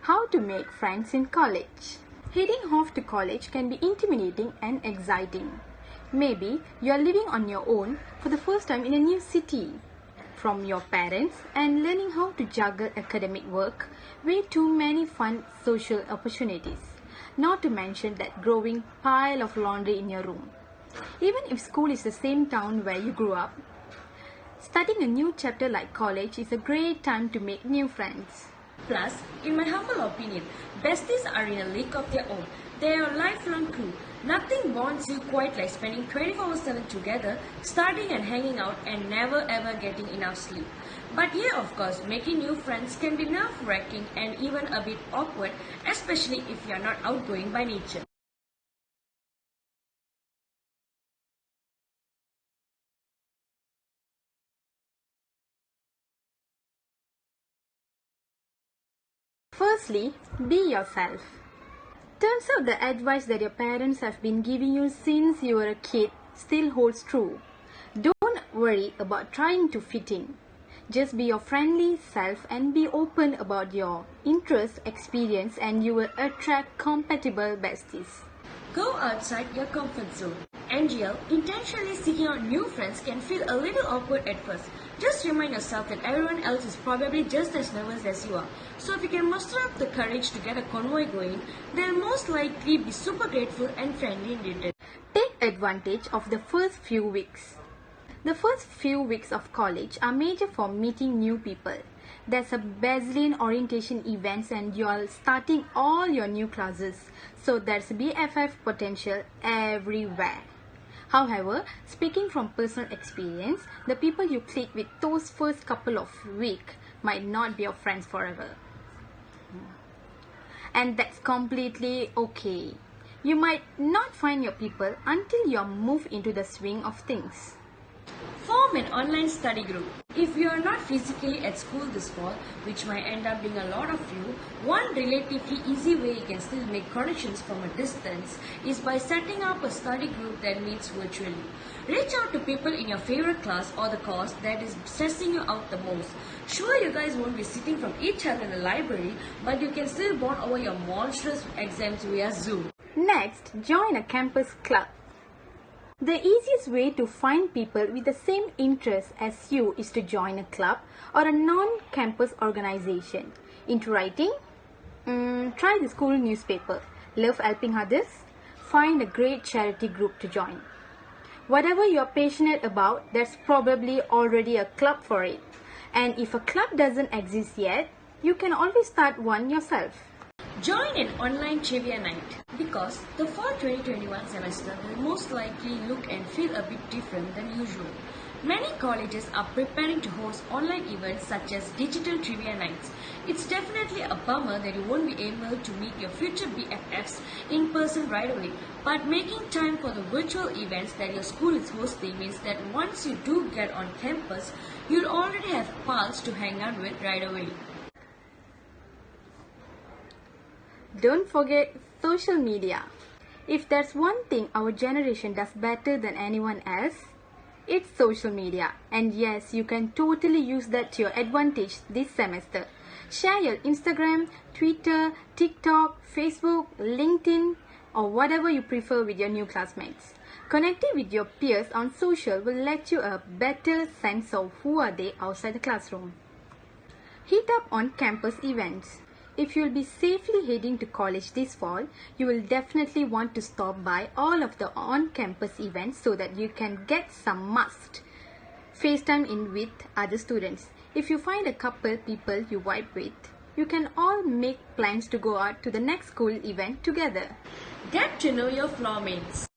How to make friends in college. Heading off to college can be intimidating and exciting. Maybe you are living on your own for the first time in a new city. From your parents and learning how to juggle academic work, way too many fun social opportunities. Not to mention that growing pile of laundry in your room. Even if school is the same town where you grew up, starting a new chapter like college is a great time to make new friends. Plus, in my humble opinion, besties are in a league of their own. They are a lifelong crew. Nothing bonds you quite like spending 24/7 together, studying and hanging out and never ever getting enough sleep. But yeah, of course, making new friends can be nerve-wracking and even a bit awkward, especially if you are not outgoing by nature. Firstly, be yourself. Turns out the advice that your parents have been giving you since you were a kid still holds true. Don't worry about trying to fit in. Just be your friendly self and be open about your interests, experience, and you will attract compatible besties. Go outside your comfort zone. NGL, intentionally seeking out new friends can feel a little awkward at first. Just remind yourself that everyone else is probably just as nervous as you are. So if you can muster up the courage to get a convoy going, they'll most likely be super grateful and friendly in return. Take advantage of the first few weeks. The first few weeks of college are major for meeting new people. There's a bazillion orientation events and you're starting all your new classes. So there's BFF potential everywhere. However, speaking from personal experience, the people you click with those first couple of weeks might not be your friends forever. And that's completely okay. You might not find your people until you move into the swing of things. Form an online study group. If you are not physically at school this fall, which might end up being a lot of you, one relatively easy way you can still make connections from a distance is by setting up a study group that meets virtually. Reach out to people in your favorite class or the course that is stressing you out the most. Sure, you guys won't be sitting from each other in the library, but you can still bond over your monstrous exams via Zoom. Next, join a campus club. The easiest way to find people with the same interests as you is to join a club or a non-campus organization. Into writing? Try the school newspaper. Love helping others? Find a great charity group to join. Whatever you're passionate about, there's probably already a club for it. And if a club doesn't exist yet, you can always start one yourself. Join an online trivia night because the fall 2021 semester will most likely look and feel a bit different than usual. Many colleges are preparing to host online events such as digital trivia nights. It's definitely a bummer that you won't be able to meet your future BFFs in person right away, but making time for the virtual events that your school is hosting means that once you do get on campus, you'll already have pals to hang out with right away. Don't forget social media. If there's one thing our generation does better than anyone else, it's social media. And yes, you can totally use that to your advantage this semester. Share your Instagram, Twitter, TikTok, Facebook, LinkedIn, or whatever you prefer with your new classmates. Connecting with your peers on social will let you a better sense of who are they outside the classroom. Hit up on campus events. If you'll be safely heading to college this fall, you will definitely want to stop by all of the on-campus events so that you can get some must FaceTime in with other students. If you find a couple people you vibe with, you can all make plans to go out to the next school event together. Get to know your floor mates.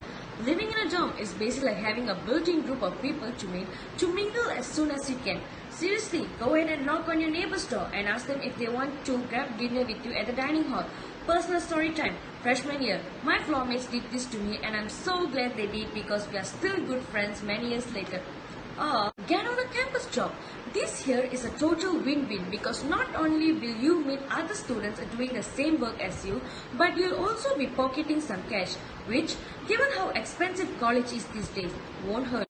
Living in a dorm is basically like having a built-in group of people to meet to mingle as soon as you can. Seriously, go ahead and knock on your neighbor's door and ask them if they want to grab dinner with you at the dining hall. Personal story time. Freshman year, my floor mates did this to me and I'm so glad they did because we are still good friends many years later. Get on a campus job. This here is a total win-win because not only will you meet other students doing the same work as you, but you'll also be pocketing some cash, which, given how expensive college is these days, won't hurt.